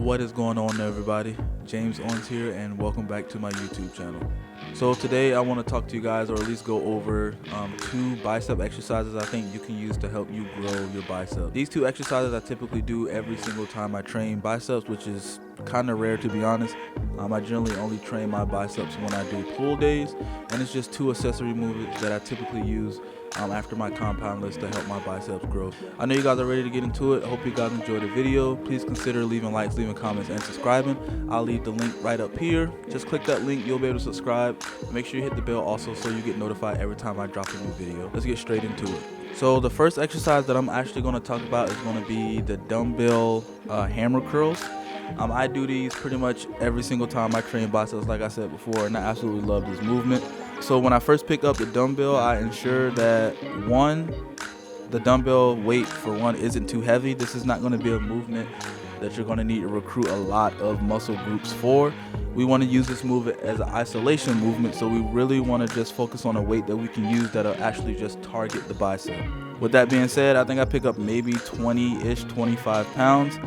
What is going on, everybody? James Owens here, and welcome back to my YouTube channel. So today I want to talk to you guys, or at least go over two bicep exercises I think you can use to help you grow your bicep. These two exercises I typically do every single time I train biceps, which is kind of rare, to be honest. I generally only train my biceps when I do pull days, and it's just two accessory movements that I typically use after my compound list to help my biceps grow. I know you guys are ready to get into it. I hope you guys enjoyed the video. Please consider leaving likes, leaving comments, and subscribing. I'll leave the link right up here. Just click that link, you'll be able to subscribe. Make sure you hit the bell also so you get notified every time I drop a new video. Let's get straight into it. So the first exercise that I'm actually going to talk about is going to be the dumbbell hammer curls. I do these pretty much every single time I train biceps, like I said before, and I absolutely love this movement. So when I first pick up the dumbbell, I ensure that the dumbbell weight for one isn't too heavy. This is not going to be a movement that you're going to need to recruit a lot of muscle groups for. We want to use this movement as an isolation movement, so we really want to just focus on a weight that we can use that'll actually just target the bicep. With that being said, I think I pick up maybe 20-ish, 25 pounds,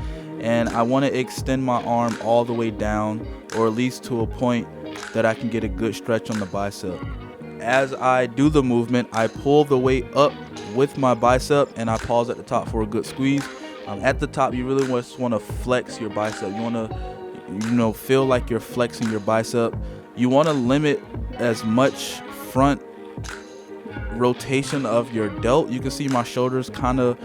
and I want to extend my arm all the way down, or at least to a point that I can get a good stretch on the bicep. As I do the movement, I pull the weight up with my bicep and I pause at the top for a good squeeze. At the top, you really just want to flex your bicep. You want to, feel like you're flexing your bicep. You want to limit as much front rotation of your delt. You can see my shoulders kind of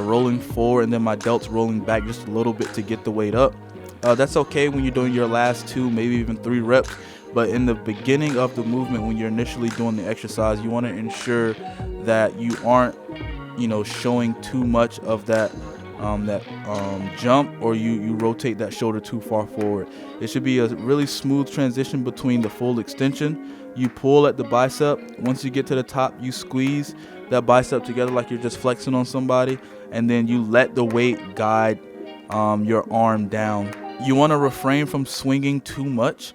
rolling forward, and then my delt's rolling back just a little bit to get the weight up. That's okay when you're doing your last 2, maybe even 3 reps. But in the beginning of the movement, when you're initially doing the exercise, you want to ensure that you aren't, showing too much of that jump, or you rotate that shoulder too far forward. It should be a really smooth transition between the full extension. You pull at the bicep. Once you get to the top, you squeeze that bicep together like you're just flexing on somebody, and then you let the weight guide your arm down. You want to refrain from swinging too much.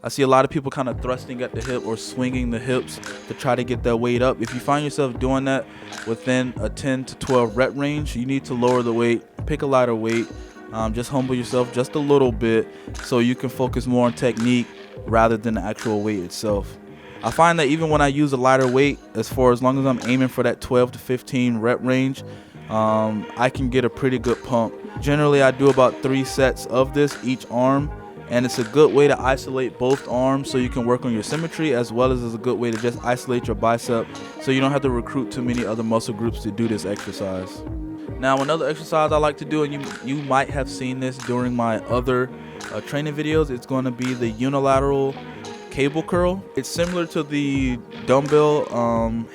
I see a lot of people kind of thrusting at the hip or swinging the hips to try to get that weight up. If you find yourself doing that within a 10 to 12 rep range, you need to lower the weight, pick a lighter weight, just humble yourself just a little bit so you can focus more on technique rather than the actual weight itself. I find that even when I use a lighter weight, as long as I'm aiming for that 12 to 15 rep range, I can get a pretty good pump. Generally, I do about 3 sets of this each arm. And it's a good way to isolate both arms so you can work on your symmetry, as well as a good way to just isolate your bicep so you don't have to recruit too many other muscle groups to do this exercise. Now, another exercise I like to do, and you might have seen this during my other training videos, it's going to be the unilateral cable curl. It's similar to the dumbbell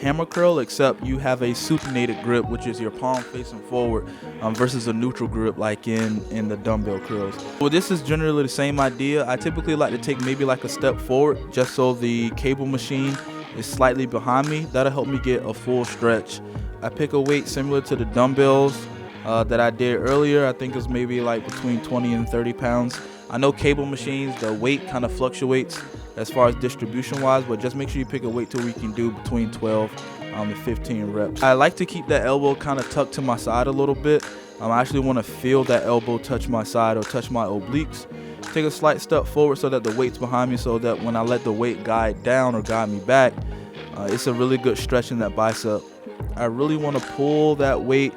hammer curl, except you have a supinated grip, which is your palm facing forward, versus a neutral grip like in the dumbbell curls. Well, this is generally the same idea. I typically like to take maybe like a step forward just so the cable machine is slightly behind me. That'll help me get a full stretch. I pick a weight similar to the dumbbells that I did earlier. I think it's maybe like between 20 and 30 pounds. I know cable machines, the weight kind of fluctuates as far as distribution wise, but just make sure you pick a weight till we can do between 12 to 15 reps. I like to keep that elbow kind of tucked to my side a little bit. I actually want to feel that elbow touch my side or touch my obliques. Take a slight step forward so that the weight's behind me, so that when I let the weight guide down or guide me back, it's a really good stretch in that bicep. I really want to pull that weight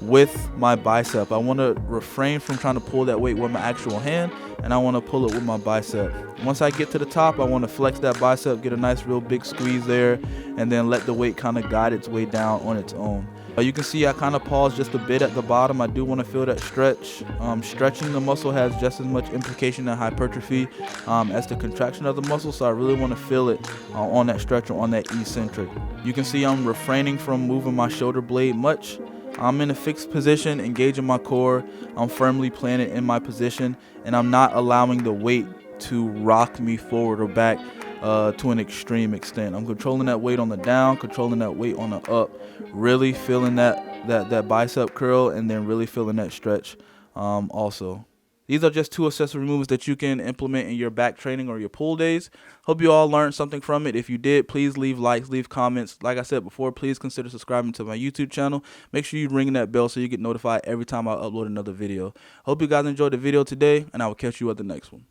with my bicep. I want to refrain from trying to pull that weight with my actual hand, and I want to pull it with my bicep. Once I get to the top, I want to flex that bicep, get a nice real big squeeze there, and then let the weight kind of guide its way down on its own. You can see I kind of pause just a bit at the bottom. I do want to feel that stretch. Stretching the muscle has just as much implication in hypertrophy as the contraction of the muscle, so I really want to feel it on that stretch or on that eccentric. You can see I'm refraining from moving my shoulder blade much. I'm in a fixed position, engaging my core. I'm firmly planted in my position, and I'm not allowing the weight to rock me forward or back to an extreme extent. I'm controlling that weight on the down, controlling that weight on the up, really feeling that bicep curl, and then really feeling that stretch also. These are just 2 accessory movements that you can implement in your back training or your pull days. Hope you all learned something from it. If you did, please leave likes, leave comments. Like I said before, please consider subscribing to my YouTube channel. Make sure you ring that bell so you get notified every time I upload another video. Hope you guys enjoyed the video today, and I will catch you at the next one.